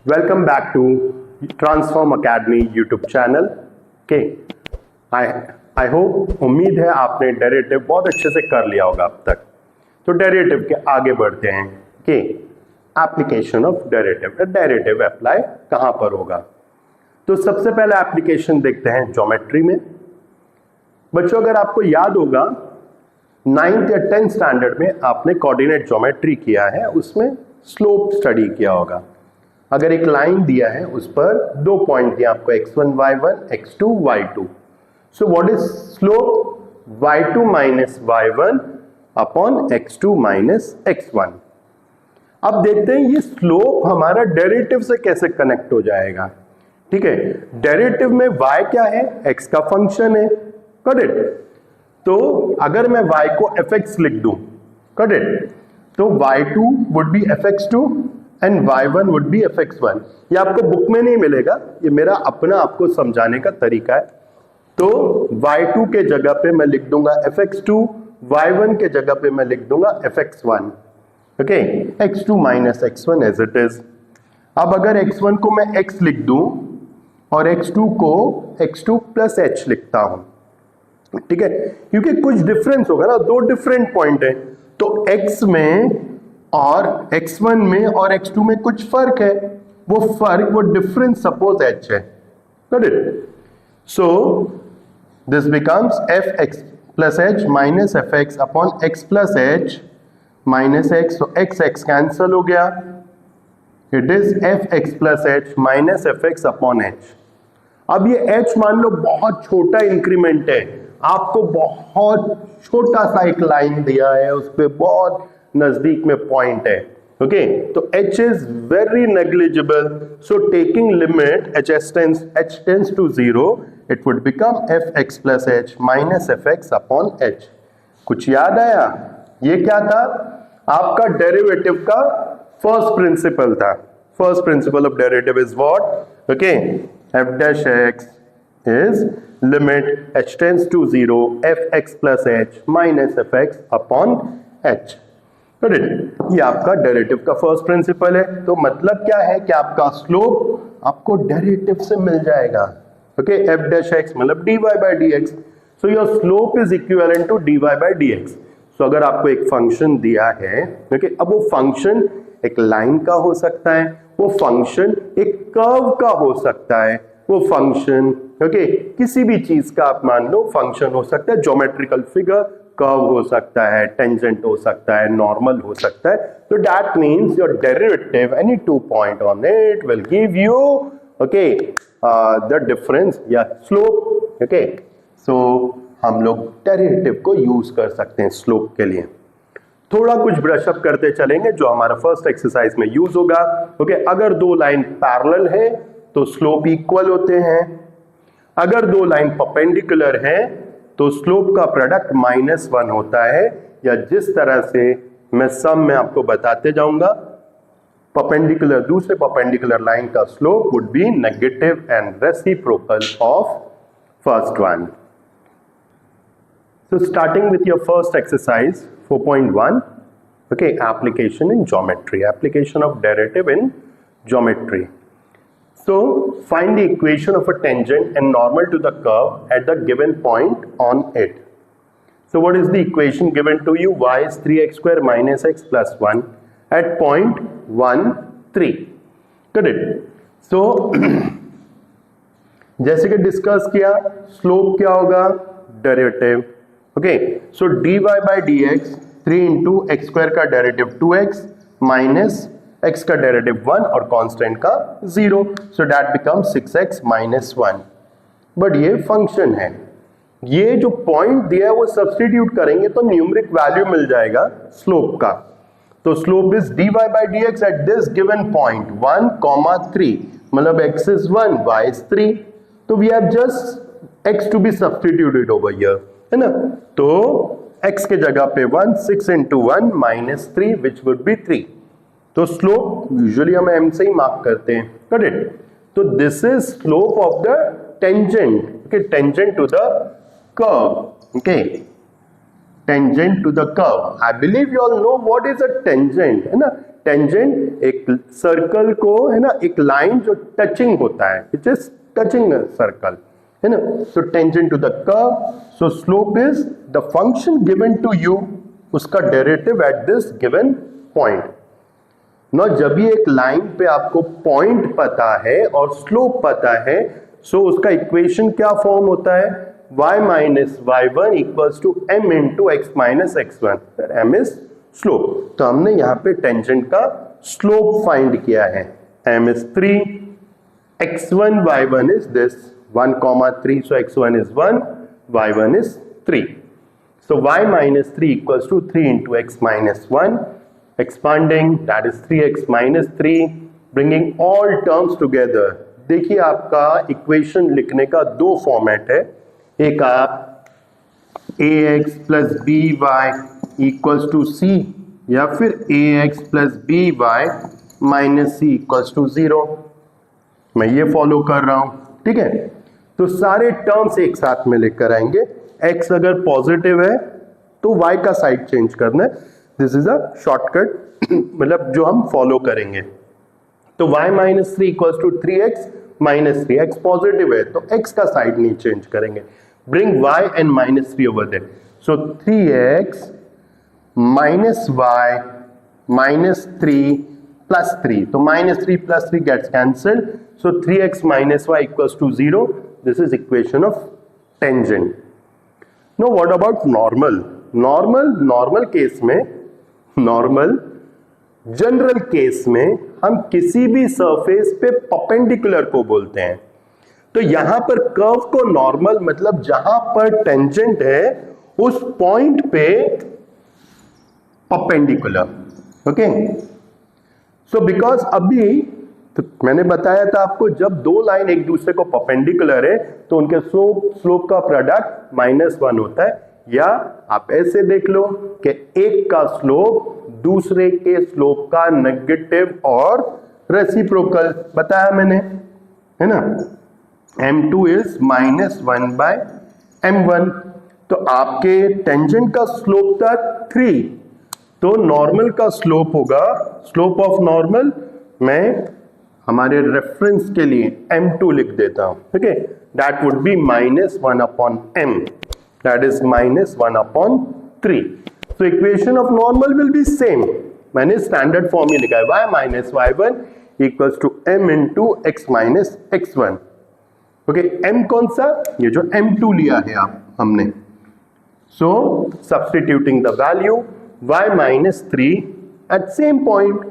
Welcome back to Transform Academy YouTube channel. Okay, I hope उम्मीद है आपने derivative बहुत अच्छे से कर लिया होगा अब तक। तो डेरिवेटिव के आगे बढ़ते हैं कि application of derivative, derivative apply कहाँ पर होगा। तो सबसे पहले एप्लीकेशन देखते हैं ज्योमेट्री में। बच्चों अगर आपको याद होगा 9th या 10th स्टैंडर्ड में आपने कोऑर्डिनेट ज्योमेट्री किया है, उसमें स्लोप स्टडी किया होगा। अगर एक लाइन दिया है उस पर दो पॉइंट दिया आपको x1 y1 x2 y2, so what is slope y2 minus y1 upon x2 minus x1। अब देखते हैं ये स्लोप हमारा डेरिवेटिव से कैसे कनेक्ट हो जाएगा। ठीक है, डेरिवेटिव में y क्या है, x का फंक्शन है, करेक्ट। तो अगर मैं y को fx लिख दूं, करेक्ट, तो y2 would be fx2 and y1 would be fx1। ये आपको बुक में नहीं मिलेगा, ये मेरा अपना आपको समझाने का तरीका है। तो y2 के जगह पे मैं लिख दूंगा fx2, y1 के जगह पे मैं लिख दूंगा fx1। Okay, x2 minus x1 as it is. अब अगर x1 को मैं x लिख दूं और x2 को x2 प्लस h लिखता हूं, ठीक है, क्योंकि कुछ डिफरेंस होगा ना, दो डिफरेंट पॉइंट है, तो x में और x1 में और x2 में कुछ फर्क है, वो फर्क, वो डिफरेंस सपोज h है, correct. So this becomes fx plus h minus fx upon x plus h minus x, तो x कैंसल हो गया, it is fx plus h minus fx upon h। अब ये h मान लो बहुत छोटा इंक्रीमेंट है, आपको बहुत छोटा सा एक लाइन दिया है, उस पर बहुत नजदीक में पॉइंट है। ओके, तो h is very negligible, so taking limit h tends to 0, it would become fx plus h minus fx upon h। कुछ याद आया? ये क्या था? आपका डेरिवेटिव का फर्स्ट प्रिंसिपल था। First principle of derivative is what? Okay, f dash x is limit h tends to 0 fx plus h minus fx upon h। ये आपका डेरिवेटिव का फर्स्ट प्रिंसिपल है। तो मतलब क्या है कि आपका स्लोप आपको डेरिवेटिव से मिल जाएगा। ओके, f dash x मतलब dy by dx, so your slope is equivalent to dy by dx। So अगर आपको एक फंक्शन दिया है, ओके, अब वो फंक्शन एक लाइन का हो सकता है, वो फंक्शन एक कर्व का हो सकता है, वो फंक्शन ओके किसी भी चीज का आप मान लो फंक्शन हो सकता है, ज्योमेट्रिकल फिगर, कर्व हो सकता है, टेंजेंट हो सकता है, नॉर्मल हो सकता है। तो that means your derivative any 2 point on it will give you okay the difference या स्लोप। ओके, सो हम लोग डेरिवेटिव को यूज कर सकते हैं स्लोप के लिए। थोड़ा कुछ ब्रशअप करते चलेंगे जो हमारा फर्स्ट एक्सरसाइज में यूज होगा। ओके, अगर दो लाइन पैरेलल है तो स्लोप इक्वल होते हैं, अगर दो लाइन परपेंडिकुलर है तो स्लोप का प्रोडक्ट -1 होता है, या जिस तरह से मैं सम में आपको बताते जाऊंगा, परपेंडिकुलर दूसरे परपेंडिकुलर लाइन का slope would be negative and reciprocal of first one. So starting with your first exercise 4.1, okay, application in geometry, application of derivative in geometry. So find the equation of a tangent and normal to the curve at the given point on it. So what is the equation given to you? Y is 3x square minus x plus 1 at point 1, 3. Correct. So जैसे कि discuss किया, slope क्या होगा? Derivative. Okay, so dy by dx 3 into x square का derivative 2x minus x का derivative 1 और constant का 0, so that become 6x minus 1। But ये फंक्शन है, ये जो पॉइंट दिया है वो सब्स्टिट्यूट करेंगे तो न्यूमेरिक वैल्यू मिल जाएगा स्लोप का। तो slope is dy by dx eight this given point 1, 3, मतलब x is 1, y is 3, तो we have just x to be substituted over here, है ना। तो x के जगह पे 1, 6 into 1 minus 3 which would be 3। तो स्लोप यूजुअली हम m से ही मार्क करते हैं, करेक्ट। तो this is slope of the tangent, okay, tangent to the curve, okay, tangent to the curve. I believe you all know what is a tangent, है ना। Tangent एक circle को, है ना, एक लाइन जो टचिंग होता है, इट इज टचिंग सर्कल, है ना। So tangent to the curve, so slope is the function given to you, उसका derivative at this given point. ना जब भी एक लाइन पे आपको पॉइंट पता है और स्लोप पता है, सो उसका इक्वेशन क्या फॉर्म होता है, y minus y1 equals to m into x minus x1, m is slope. तो हमने यहाँ पे टेंजेंट का स्लोप फाइंड किया है, m is 3, x1 y1 is this 1,3, so x1 is 1, y1 is 3. So y minus 3 equals to 3 into x minus 1. Expanding, that is 3x minus 3, bringing all terms together. देखिए आपका equation लिखने का दो format है, एक आप ax plus by equals to c, या फिर ax plus by minus c equals to 0. मैं ये फॉलो कर रहा हूं, ठीक है। तो सारे टर्म्स एक साथ में लेकर आएंगे। x अगर पॉजिटिव है तो y का साइड चेंज करना है, दिस इज अ शॉर्टकट मतलब जो हम फॉलो करेंगे। तो y minus 3 equals to 3x minus 3, x positive है तो x का साइड नहीं चेंज करेंगे, bring y and minus 3 over there, so 3x minus y minus 3 plus 3, तो minus 3 plus 3 gets cancelled, so 3x minus y equals to 0, this is equation of tangent. No what about normal? Normal case में, normal general case में हम किसी भी surface पे perpendicular को बोलते हैं। तो यहां पर कर्व को नॉर्मल मतलब जहां पर टेंजेंट है उस पॉइंट पे परपेंडिकुलर, ओके। सो बिकॉज अभी तो मैंने बताया था आपको, जब दो लाइन एक दूसरे को परपेंडिकुलर है तो उनके स्लोप का प्रोडक्ट -1 होता है, या आप ऐसे देख लो कि एक का स्लोप दूसरे के स्लोप का नेगेटिव और रेसिप्रोकल बताया मैंने, है ना। m2 इज -1 by m1, तो आपके टेंजेंट का स्लोप था 3, तो नॉर्मल का स्लोप होगा, स्लोप ऑफ नॉर्मल मैं हमारे रेफरेंस के लिए m2 लिख देता हूं, ठीक है। That would be -1 upon m, that is -1 upon 3. So equation of normal will be same. मैंने स्टैंडर्ड फॉर्म में लिखा है y minus y1 equals to m into x minus x1, okay. m कौन सा, ये जो m2 लिया है हमने, so substituting the value y minus 3 at same point,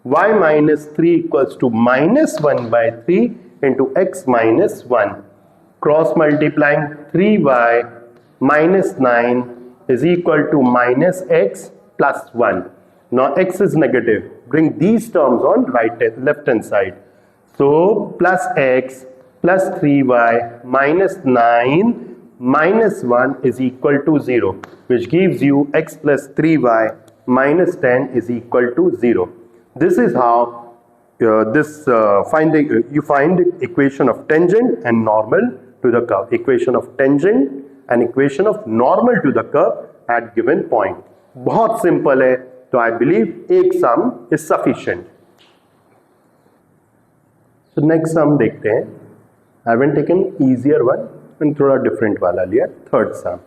y minus 3 equals to -1 by 3 into x minus 1, cross multiplying 3y minus 9 is equal to minus x plus 1. Now x is negative. Bring these terms on left hand side. So plus x plus 3y minus 9 minus 1 is equal to 0, which gives you x plus 3y minus 10 is equal to 0. This is how you find the equation of tangent and normal to the curve. Equation of tangent and equation of normal to the curve at given point. बहुत simple है, तो I believe एक sum is sufficient. So next sum देखते हैं। I have taken easier one and थोड़ा different वाला लिया, third sum.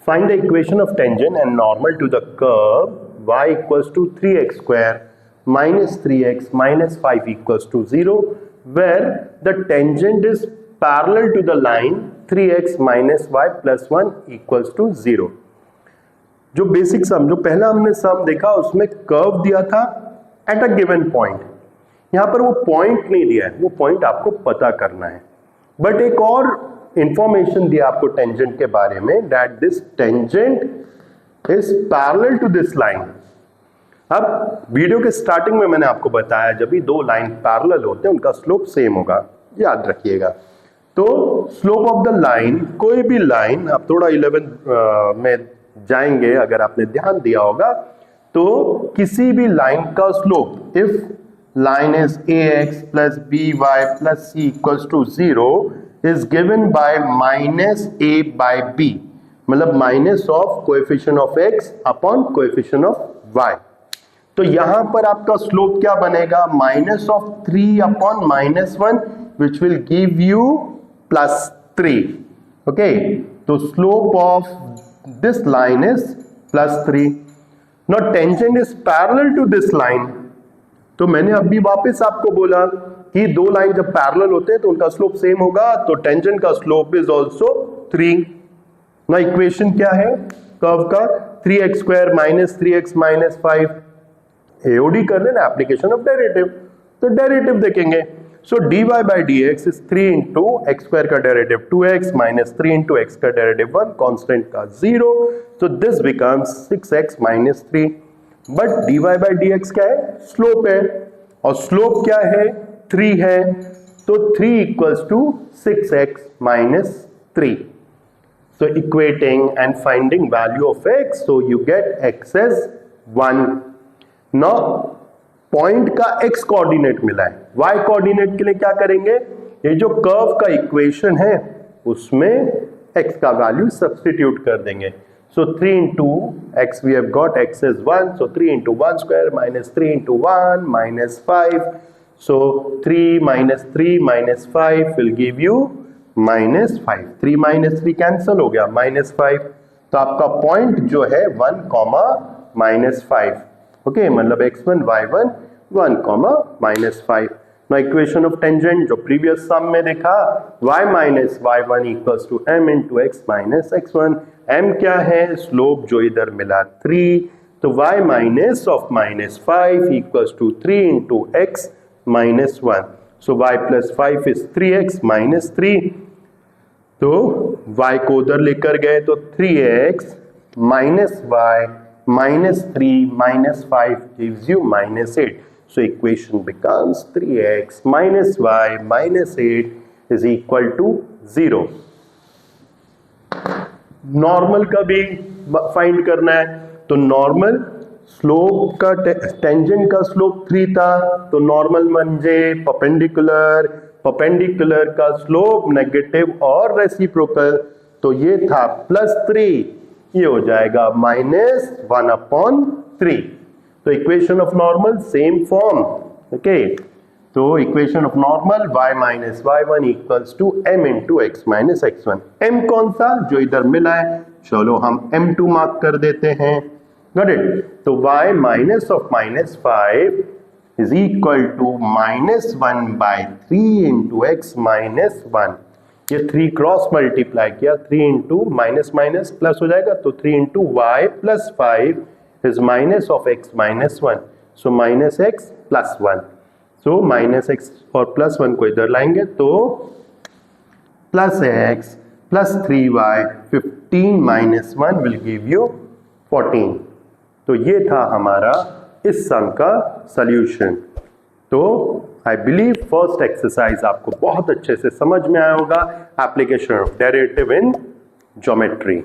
Find the equation of tangent and normal to the curve y equals to 3x square minus 3x minus 5 equals to 0, where the tangent is parallel to the line 3x minus y plus 1 equals to 0. जो basic sum, जो पहला हमने सम देखा उसमें curve दिया था at a given point, यहां पर वो पॉइंट नहीं दिया है, वो पॉइंट आपको पता करना है। बट एक और इंफॉर्मेशन दिया आपको टेंजेंट के बारे में, that this tangent is parallel to this line. अब वीडियो के स्टार्टिंग में मैंने आपको बताया जब भी दो लाइन पैरेलल होते हैं उनका स्लोप सेम होगा, याद रखिएगा। तो स्लोप ऑफ द लाइन, कोई भी लाइन, आप थोड़ा 11 में जाएंगे अगर आपने ध्यान दिया होगा, तो किसी भी लाइन का slope, if line is ax plus by plus c equals to 0 is given by minus a by b, मतलब minus of coefficient of x upon coefficient of y। तो यहां पर आपका स्लोप क्या बनेगा, minus of 3 upon -1 which will give you +3। Okay, तो slope of this line is +3। Now tangent is parallel to this line. तो मैंने अभी वापस आपको बोला कि दो लाइन जब पैरेलल होते हैं तो उनका स्लोप सेम होगा, तो टेंजेंट का स्लोप इज ऑल्सो 3। ना इक्वेशन क्या है कर्व का, 3x² - 3x - 5। एओडी कर लेना, एप्लीकेशन ऑफ डेरिवेटिव। तो डेरिवेटिव देखेंगे, सो dy by dx is 3 into x² का derivative 2x minus 3 into x का डेरिवेटिव 1, कांस्टेंट का 0। So this becomes 6x - 3। But dy by dx क्या है, स्लोप है, और स्लोप क्या है, 3 है। तो 3 equals to 6x - 3। So equating and finding value of x, so you get x as 1. Now point का x कोऑर्डिनेट मिला है, y कोऑर्डिनेट के लिए क्या करेंगे, ये जो कर्व का इक्वेशन है उसमें x का वैल्यू सब्स्टिट्यूट कर देंगे। So 3 into x we have got x is 1, so 3 into 1 square minus 3 into 1 minus 5. So 3 minus 3 minus 5 will give you -5। 3 minus 3 cancel हो गया, -5। तो आपका पॉइंट जो है 1, -5। ओके, मतलब x1 y1 1, -5। ना इक्वेशन ऑफ टेंजेंट जो प्रीवियस सम में देखा, y - y1 equals to m into x minus x1। m क्या है, स्लोप जो इधर मिला 3, तो y minus of -5 equals to 3 into x minus 1। So y plus 5 is 3x - 3। तो y को उधर लेकर गए तो 3x minus y minus 3 minus 5 gives you -8. So equation becomes 3x minus y minus 8 is equal to 0. Normal का भी find करना है, तो नॉर्मल स्लोप का टेंजेंट का स्लोप 3 था, तो नॉर्मल म्हणजे परपेंडिकुलर, परपेंडिकुलर का स्लोप नेगेटिव और रेसिप्रोकल, तो ये था +3, ये हो जाएगा -1/3। तो equation of normal same form. Okay, तो equation of normal y - y1 equals to m into x minus x1। m कौन सा, जो इधर मिला है, चलो हम m2 मार्क कर देते हैं। Got it. तो y minus of -5 is equal to -1/3 into x minus 1। ये 3 क्रॉस मल्टीप्लाई किया, 3 इंटू माइनस माइनस प्लस हो जाएगा, तो 3 into y plus 5 is minus of x minus 1. So minus x plus 1. So minus x और plus 1 को इधर लाएंगे तो plus x plus 3y 15 minus 1 will give you 14. तो ये था हमारा इस सम का सॉल्यूशन। तो आई बिलीव फर्स्ट एक्सरसाइज आपको बहुत अच्छे से समझ में आया होगा, application of derivative in geometry.